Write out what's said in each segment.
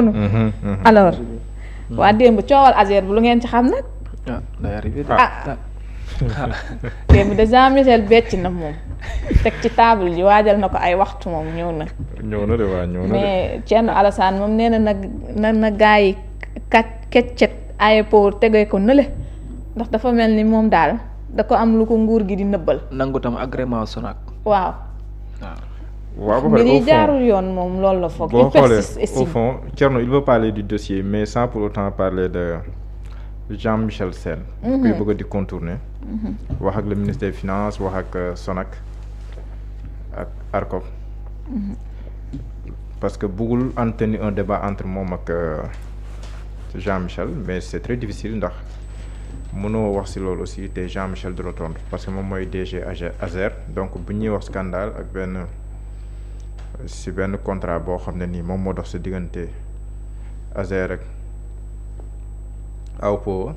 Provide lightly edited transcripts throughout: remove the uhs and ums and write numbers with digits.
noonu. Alors waa démb coowal Azer bi lu ngeen ci xam nag. day arrivé démb de Jean Michel becc na moom teg ci table ji waajal na ko ay waxtu moom ñëw na. ñëw na de waa ñëw na de. mais Thierno Alassane moom nee na nag na gaa yi keccet ay pour tegee ko nële ndax dafa mel ni moom daal da ko am lu ko nguur gi di nëbbal. nangu tam agrément Sonac. waaw. waaw ba mbir pare yi au fond jaarul yoon moom loolu la foog. boo il persiste xoolee au ici. fond Thierno il veut parler du dossier mais sans pour autant parler de Jean-Michel Sène. kuy bëgg di contourner. wax ak le ministre des finances wax ak Sonac ak ARCOP. parce que bëggul entretenir un débat entre moom ak Jean-Michel mais c'est très difficile ndax mënoo wax ci loolu aussi te Jean-Michel du la tontu parce que moom mooy DG Azer donc bu ñuy wax scandale ak benn contrat boo xam ne nii moom moo dox sa diggante Azer rek Awpo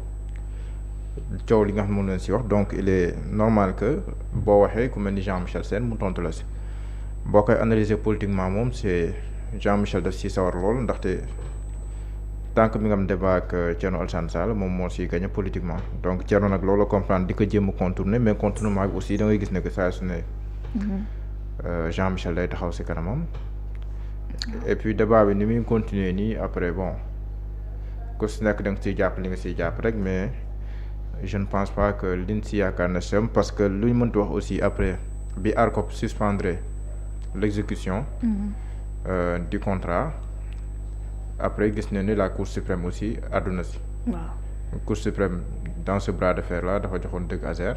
coow li nga xam ne moom leen ci wax donc il est normal que boo waxee ku mel ni Jean-Michel Sène mu tontu la ci boo koy analyser politiquement moom c'est Jean-Michel daf ci sawar lool ndaxte tant que mi nga am débat ak Thierno Alassane Sall moom moo ciy gagné politiquement donc Thierno nag loolu comprendre di ko jéem a contourner mais contournement bi aussi da ngay gis ne que saa su ne Jean-Michel day taxaw ci kanamam et puis débat bi ni muy continuer nii après bon ku ci nekk da nga ciy jàpp li nga ciy jàpp rek mais je ne pense pas que liñ ci yaakaar na sem parce que lu ñu mënti wax aussi après bi ARCOP suspendre l'exécution du contrat après gis na ni la Cour suprême aussi àdduna ci waaw Cour suprême dans ce bras de fer là dafa joxoon dëgg Azer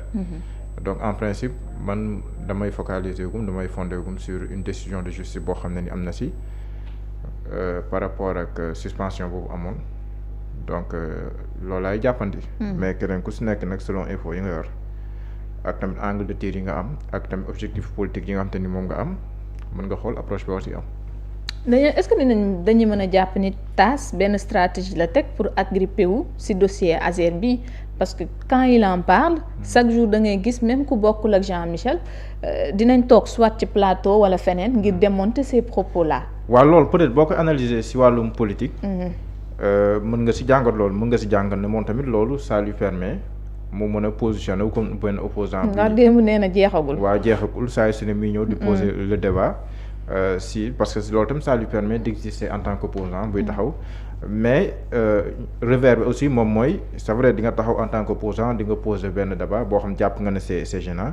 donc en principe man damay focaliser damay fondé sur une décision de justice boo xam ne ni am na ci par rapport ak suspension boobu amoon donc loolaay jàppandi mais keneen ku ci nekk nag selon info yi nga yor ak tamit angle de tir yi nga am ak tamit objectif politique yi nga xam te ni moom nga am mën nga xool approche boo ci am. est-ce que dañuy mën a jàpp ni TAS benn stratégie la teg pour agripper wu ci dossier Azer bi parce que quand il en parle chaque jour da ngay gis même ku bokkul ak Jean-Michel dinañ toog soit ci plateau walla feneen ngir démonter ces propos là. waaw loolu peut-être boo ko analyser ci wàllum politique. mën nga ci jàngat loolu mën nga ci jàngat ne moom tamit loolu ça lui permet mu mën a positionner wu comme benn opposant. ndax démb nee na jeexagul. waaw jeexagul saa su ne muy ñëw di poser le débat. Si parce que loolu tam ça lui permet d'exister en tant qu'opposant buy taxaw mais revers bi aussi moom mooy c'est vrai di nga taxaw en tant qu'opposant di nga poser benn débat boo xam jàpp nga ne c'est gênant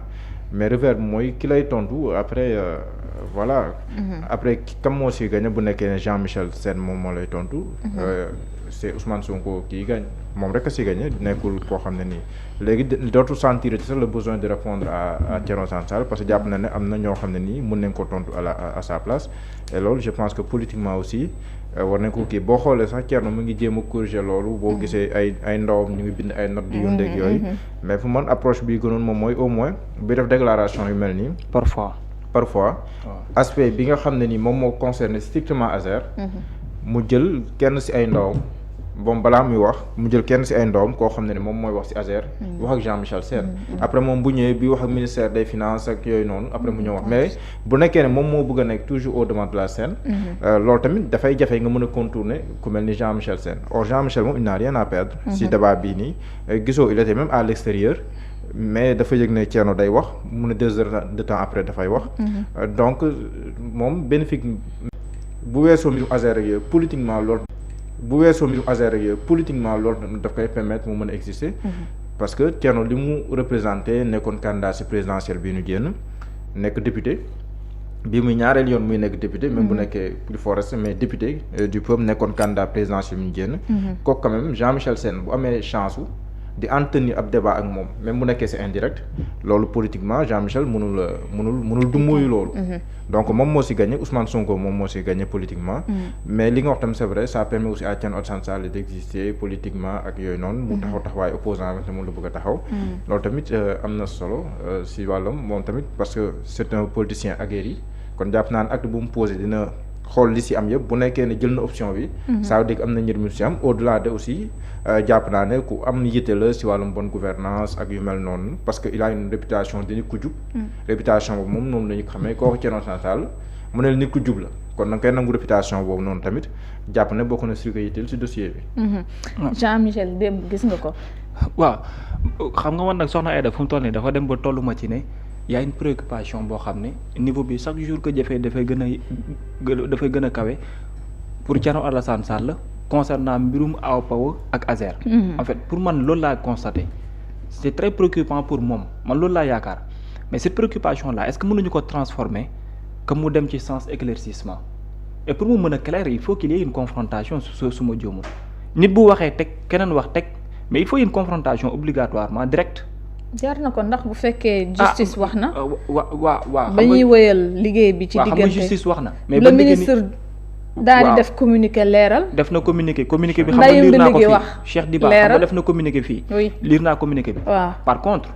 mais revers bi mooy ki lay tontu après voilà. après kam moo si gagné bu nekkee ne Jean-Michel Sène moom moo lay tontu. c'est Ousmane Sonko kii gagne moom rek a si gagné nekkul koo xam ne nii léegi dootul sentir sax le besoin de répondre à Thierno Alassane Sall parce que jàpp na ne am na ñoo xam ne nii mën nañ ko tontu à sa place et loolu je pense que politiquement aussi war nañ ko kii boo xoolee sax Thierno mu ngi jéem a corriger loolu boo gisee ay ndawam ñu ngi bind ay notes di yónnee ak yooyu mais pour man approche bi gënoon moom mooy au moins bi def déclaration yu mel nii parfois aspect bi nga xam ne nii moom moo concerné strictement Azer mu jël kenn ci ay ndawam bon balaa muy wax mu jël kenn ci ay ndawam koo xam ne ni moom mooy wax ci Azer wax ak Jean-Michel Sène après moom bu ñëwee bi wax ak ministère des finances ak yooyu noonu après mu ñëw wax mais bu nekkee ne moom moo bëgg a nekk toujours au devant de la scène loolu tamit dafay jafe nga mën a contourner ku mel ni Jean-Michel Sène or Jean-Michel moom il n'a rien à perdre ci débat bii nii gisoo il était même à l'extérieur mais dafa yëg ne Thierno day wax mu ne 2 heures de temps après dafay wax donc moom bénéfique bu weesoo mbirum Azer ak yooyu politiquement loolu daf koy permettre mu mën a exister parce que Thierno li mu représenté nekkoon candidat ci présidentielle bi ñu génn nekk député bi muy ñaareel yoon muy nekk député même bu nekkee plus fort mais député du peuple nekkoon candidat présidentielle bi ñu génn kooku quand même Jean-Michel Sène bu amee chance di entretenir ab débat ak moom même bu nekkee c'est indirect loolu politiquement Jean-Michel mënul du mooyu loolu donc moom moo ci gagné Ousmane Sonko moom moo ci gagné politiquement mais li nga wax tam c'est vrai ça permet aussi à Thierno Alassane Sall d'exister politiquement ak yooyu noonu mu taxaw taxawaay opposant te moom la bëgg a taxaw loolu tamit am na solo ci wàllam moom tamit parce que c'est un politicien aguerri kon jàpp naa ne acte bu mu posé dina xool li ci am yëpp bu nekkee ne jël na option bi ça veut dire que am na njëriñ mu ci am au-delà de aussi jàpp naa ne ku am yitte la ci wàllum bonne gouvernance ak yu mel noonu parce que il a une réputation de nit ku jub réputation boobu moom noonu la ñu xamee koo Thierno Alassane Sall mu ne nit ku jub la kon na nga koy nangu réputation boobu noonu tamit jàpp ne bokk na si ko yitteel si dossier bi. Jean-Michel démb gis nga ko. waaw xam nga man nag soxna Aïda fu mu toll nii dafa dem ba tollu ma ci ne y a une préoccupation boo xam ne niveau bi chaque jour que jafee dafay gën a kawe pour Thierno Alassane Sall concernant mbirum Awa Paw ak Azer. En fait pour man loolu laa constaté c'est très préoccupant pour moom man loolu laa yaakaar mais cette préoccupation là est-ce que mënuñu ko transformer que mu dem ci sens éclaircissement et pour mu mën a clair il faut qu'il y ait une confrontation su ma juumul nit bu waxee teg keneen wax teg mais il faut une confrontation obligatoirement directe. jaar na ko ndax bu fekkee justice wax na. waaw ba ñuy wëyal liggéey bi ci diggante xam nga justice wax na. mais le ministre daal di def communiqué leeral. def na communiqué bi xam nga liir naa ko fii Cheikh Diba xam nga def na communiqué fii. oui liir naa communiqué bi. waaw par contre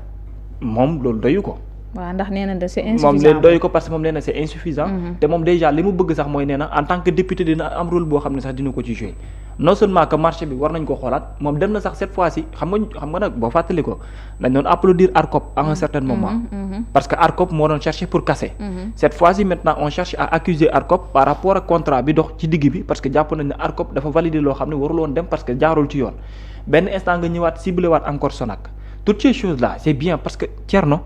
moom loolu doyu ko. waaw ndax nee na de c'est insuffisant moom leen doyu ko parce que moom nee na c'est insuffisant. te moom déjà li mu bëgg sax mooy nee na en tant que député dina am rôle boo xam ne sax dina ko ci jouer non seulement que marché bi war nañ ko xoolaat moom dem na sax cette fois-ci xam nga nag boo fàttali ko dañ doon applaudir ARCOP à un certain moment. parce que ARCOP moo doon chercher pour casser. cette fois-ci maintenant on cherche à accuser ARCOP par rapport ak contrat bi dox ci digg bi parce que jàpp nañ ne ARCOP dafa valider loo xam ne warul woon dem parce que jaarul ci yoon benn instant nga ñëwaat ciblé waat encore Sonac toutes ces choses là c'est bien parce que Thierno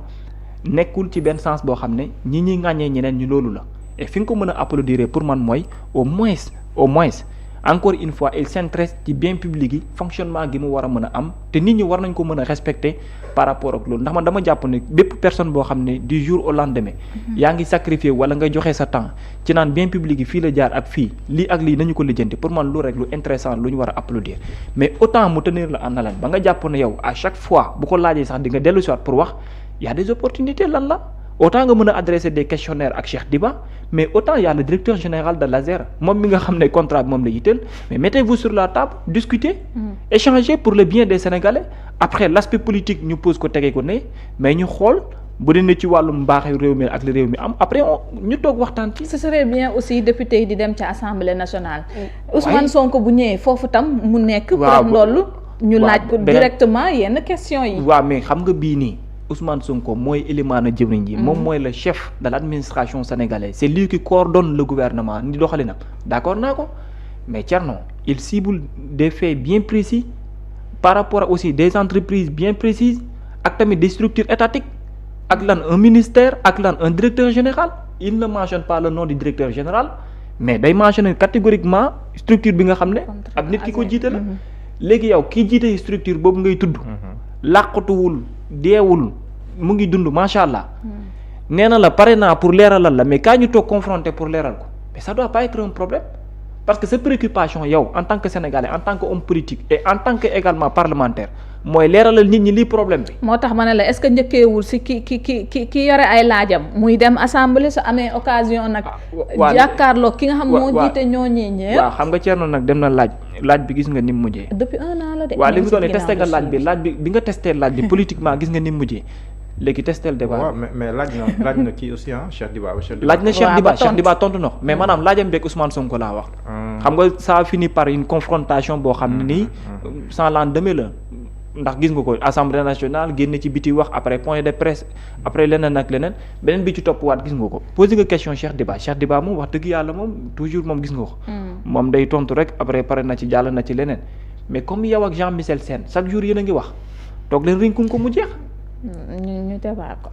nekkul ci benn sens boo xam ne ñi ñuy ŋàññee ñeneen ñi loolu la et fi nga ko mën a applaudir pour man mooy au moins encore une fois il s'intéresse ci bien public yi fonctionnement gi mu war a mën a am te nit ñi war nañ ko mën a respecter par rapport ak loolu ndax man dama jàpp ne bépp personne boo xam ne du jour au lendemain yaa ngi sacrifier wala nga joxe sa temps ci naan bien public yi fii la jaar ak fii lii ak lii nañu ko lijjanti pour man lu rek lu intéressant lu ñu war a applaudir mais autant mu tenir la en haleine ba nga jàpp ne yow à chaque fois bu ko laajee sax di nga dellu si waat pour wax y a des opportunités lan la autant nga mën a adresser des questionnaires ak Cheikh Diba mais autant y a le directeur général de l'ASER moom mi nga xam ne contrat bi moom la yitteel mais mettez-vous sur la table discutez échangez pour le bien des Sénégalais après l'aspect politique ñu pose ko tegee ko ne mais ñu xool bu dee ci wàllum mbaaxee réew mi ak li réew mi am après ñu toog waxtaan ci. ce serait bien aussi député yi di dem ca assemblée nationale. Ousmane Sonko bu ñëwee foofu tam mu nekk. waaw loolu ñu laaj ko directement yenn questions yi. waaw mais xam nga bii nii. Ousmane Sonko mooy élimaana jëwriñ ji moom mooy le chef de l'administration sénégalaise c'est lui qui coordonne le gouvernement ni doxalinam d'accord naa ko mais Thierno il cible des faits bien précis par rapport aussi des entreprises bien précises ak tamit des structures étatiques ak lan un ministère ak lan un directeur général il ne mentionne pas le nom du directeur général mais day mentionner catégoriquement structure bi nga xam ne ab nit ki ko jiite la léegi yow kii jiite structure boobu ngay tudd làqatuwul deewul mu ngi dund macha allah nee na la pare naa pour leeralal la mais kaa ñu toog confronté pour leeral ko mais ça doit pas être un problème parce que sa préoccupation yow en tant que sénégalais en tant que homme politique et en tant que également parlementaire mooy leeralal nit ñi lii problème bi. moo tax ma ne la est-ce que njëkkeewul si ki yore ay laajam muy dem assemblée su amee occasion nag. jàkkaarloo ki nga xam moo jiite ñooñee ñëpp. waaw xam nga Thierno nag dem na laaj bi gis nga ni mu mujjee. depuis 1 an la de. waaw li mu doon testé nga laaj bi nga testé laaj bi politiquement gis nga ni mu mujjee léegi testé le débat. waaw mais laaj na kii aussi Cheikh Diba. laaj na Cheikh Diba tontu na mais maanaam laajam beeg Ousmane Sonko laa wax. xam nga ça a fini par une confrontation boo xam ne nii sans lendemain la. ndax gis nga ko assemblée nationale génn ci biti wax après point de presse après leneen ak leneen beneen bi ci topp waat gis nga ko posé nga question Cheikh Diba moom wax dëgg yàlla moom toujours moom gis nga ko. moom day tontu rek après pare na ci jàll na ci leneen mais comme yow ak Jean-Michel Sène chaque jour yéen a ngi wax toog leen rinkum ko mu jeex. ñu débat ko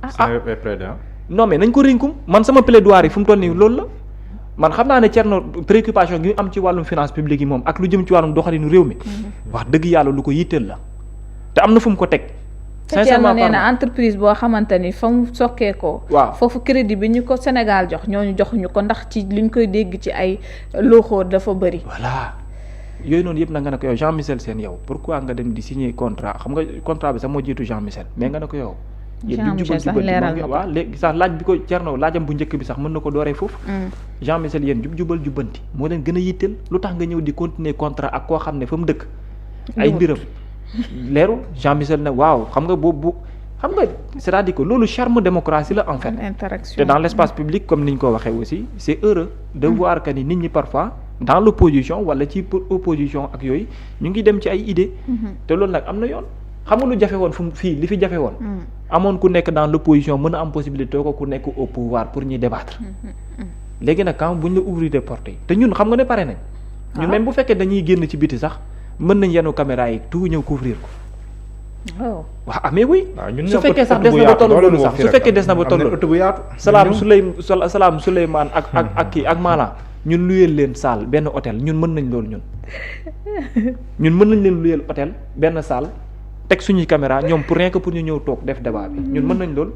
non mais nañ ko rinkum man sama plaidoirie fu mu toll nii loolu la man xam naa ne Thierno préoccupation gi am ci wàllum finance publique yi moom ak lu jëm ci wàllum doxalinu réew mi. wax dëgg yàlla lu ko yitteel la. te am na fu mu ko teg. sincèrement nee na entreprise boo xamante ni fa mu sokkee ko. waaw foofu crédit bi ñu ko Sénégal jox ñooñu joxuñu ko ndax ci liñ koy dégg ci ay looxoor dafa bëri. voilà yooyu noonu yëpp na nga ne ko yow Jean-Michel Sène yow pourquoi nga dem di signer contrat xam nga contrat bi sax moo jiitu Jean-Michel mais nga ne ko yow. Jean-Michel sax leeral na ko waaw léegi sax laaj bi ko Thierno laajam bu njëkk bi sax mën na ko dooree foofu. Jean-Michel yéen jubal jubbanti moo leen gën a yitteel lu tax nga ñëw di continuer contrat ak koo xam ne fa mu dëkk. ay mbiram leeru Jean-Michel ne waaw xam nga boobu xam nga c'est-à-dire que loolu charme démocratie la en fait. interaction te dans l'espace public comme ni ñu ko waxee aussi c'est heureux de voir que ni nit ñi parfois dans l'opposition wala ci opposition ak yooyu ñu ngi dem ci ay idées. te loolu nag am na yoon xam nga lu jafe woon fii li fi jafe woon. amoon ku nekk dans l'opposition mën a am possibilité ko ku nekk au pouvoir pour ñuy débattre. léegi nag quand buñ la ouvrir des portes te ñun xam nga ne pare nañ. ñun même bu fekkee dañuy génn ci biti sax mën nañ yenu caméra yi tout ñëw couvrir ko. waaw waaw mais oui. ñun su fekkee sax des na ba tollu loolu sax su fekkee des na ba tollu ëtt bu yaatu. salaam Souleymane ak kii ak Maala ñun luyeel leen salle benn hôtel ñun mën nañ loolu ñun mën nañ leen luyeel hôtel benn salle teg suñuy caméra ñoom pour rien que pour ñu ñëw toog def débat bi ñun mën nañ loolu.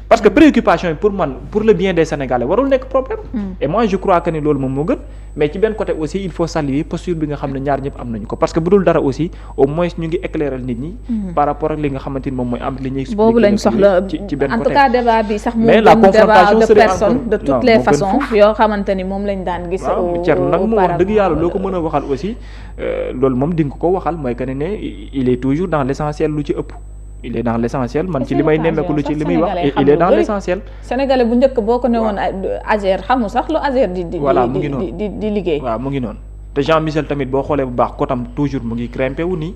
parce que préoccupation yi pour man pour le bien des Sénégalais warul nekk problème. et moi je crois que ni loolu moom moo gën. mais ci benn côté aussi il faut saluer posture bi nga xam ne ñaar ñëpp am nañu ko parce que bu dul dara aussi au moins ñu ngi éclairal nit ñi. par rapport ak li nga xamante ni moom mooy am li ñuy expliquer boobu lañ soxla ci benn en côté. tout cas débat bi sax moo mais la gën confrontation débat de serait personnes encore- de non, toutes les moo gën façons fuuf. yoo xamante ni moom lañ daan gis. waaw Thierno nag mu wax dëgg yàlla loo ko mën a waxal aussi loolu moom di nga ko waxal mooy que ne il est toujours dans l' essentiel lu ci ëpp. il est dans l' essentiel man ci li may nemmeeku lu ci li muy wax il est dans l' essentiel. Sénégalais bu njëkk boo ko ne woon Azer xamul sax lu Azer di voilà mu ngi noonu di liggéey. waaw mu ngi noonu te Jean Michel tamit boo xoolee bu baax kotam toujours mu ngi grimpé wu nii.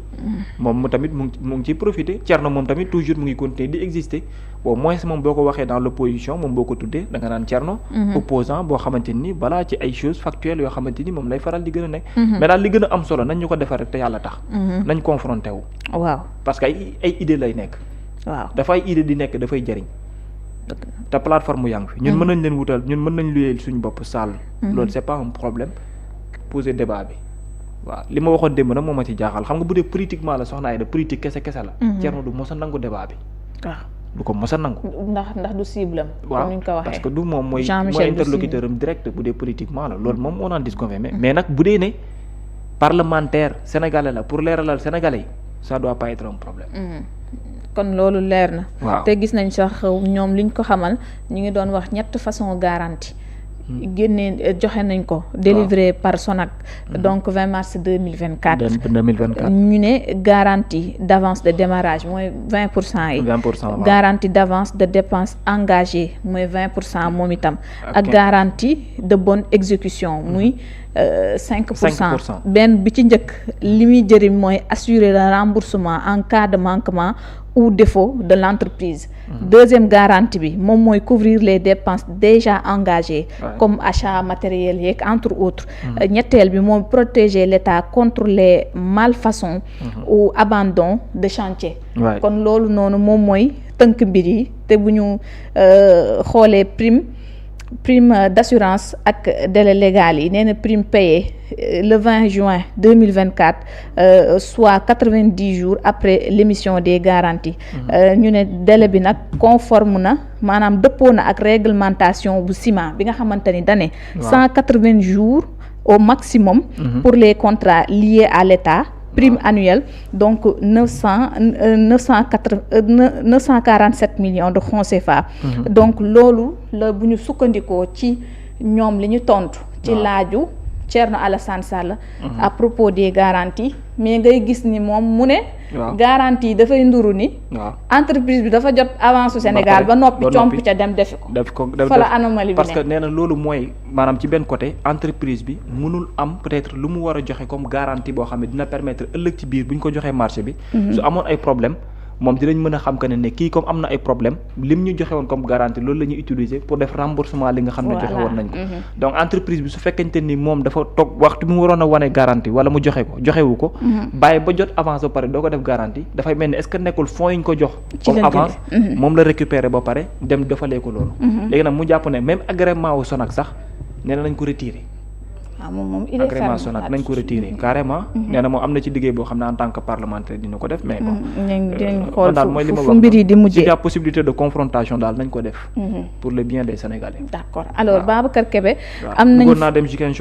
moom mu tamit mu ngi ciy profité Thierno moom tamit toujours mu ngi continuer di exister au moins moom boo ko waxee dans l' opposition moom boo ko tuddee da nga naan Thierno. opposant boo xamante ni balaa ci ay choses factuelles yoo xamante ni moom lay faral di gën a nekk. mais daal li gën a am solo nañ ñu ko defar rek te yàlla tax. nañ confronté wu. waaw parce que ay idée lay nekk. waaw dafay idée di nekk dafay jëriñ. te plateforme yaa ngi fi. ñun mën nañ leen wutal ñun mën nañ luyeel suñu bopp salle. loolu c' est pas un problème poser débat bi. waaw li ma waxoon démb nag moo ma ci jaaxal xam nga bu dee politiquement la soxna ay da politique kese la. Thierno du mos a nangu débat bi. waaw du ko mos a nangu. ndax du cible am. waaw comme ni ñu ko waxee parce que du moom mooy Jean-Michel interlocuteur am direct bu dee politiquement la loolu moom on en disconvient mais nag bu dee ne parlementaire sénégalais la pour leeralal sénégalais yi ça doit pas être un problème. kon loolu leer na. waaw te gis nañ sax ñoom liñ ko xamal ñu ngi doon wax ñett façon garantie. génne joxe nañ ko. délivré par Sonac. donc 20 mars 2024. 2024 ñu ne garantie d' avance de démarrage mooy 20% yi. 20% waaw. garantie d' avance de dépense engagée mooy 20% moom itam. ak Ok. garantie de bonne exécution muy 5%. 5%. benn bi ci njëkk li muy jëriñ mooy assurer le remboursement en cas de manquement ou défaut de l' entreprise. deuxième garantie bi moom mooy couvrir les dépenses déjà engagées. Ouais. comme achat matériel yeeg entre autres. ñetteel bi moom protéger l' état contre les malfaçons. ou abandon de chantier. Ouais. kon loolu noonu moom mooy tënk mbir yi te bu ñu xoolee prime d' assurance ak délai légal yi nee na prime payée le 20 juin 2024 soit 90 jours après l' émission des garanties. ñu ne délai bi nag conforme na maanaam dëppoo na ak réglementation bu ciment bi nga xamante ni dane 180 jours au maximum. pour les contrats liés à l' état. prime annuelle donc 947 millions de francs CFA. donc loolu la bu ñu sukkandikoo ci ñoom li ñu tontu. ci laaju Thierno Alassane Sall. à propos des garanties mais ngay gis ni moom mu ne. garantie yi dafay nduru ni. entreprise bi dafa jot avance su Sénégal ba noppi comp ca dem defi ko. def ko fa la anomalie bi parce que nee na loolu mooy maanaam ci benn côté entreprise bi mënul am peut-être lu mu war a joxe comme garantie boo xam ne dina permettre ëllëg ci biir bu ñu ko joxee marché bi. su amoon ay problème moom dinañ mën a xam que ne kii comme am na ay problème lim ñu joxe woon comme garantie loolu la ñuy utiliser pour def remboursement li nga xam ne joxe woon nañ ko. donc entreprise bi su fekkente ni moom dafa toog waxtu bi mu waroon a wane garantie wala mu joxe ko joxewu ko. bàyyi ba jot avance ba pare doo ko def garantie dafay mel ni est-ce que nekkul fonds yi ñu ko jox. comme avance moom la récupérer ba pare dem defalee ko loolu. léegi nag mu jàpp ne même agrément wu Sonac sax nee nañ ko retirer. moom il est agrément Sonac nañ ko retiré carrément. nee na moom am na ci liggéey boo xam ne en tant que parlementaire dina ko def mais bon. dinañ xool daal mooy li ma wax fu mbir yi di mujjee. s'il y a possibilité de confrontation daal nañ ko def. pour le bien des Sénégalais. d' accord alors Babacar Kébé. am nañ bëggoon naa dem Ziguinchor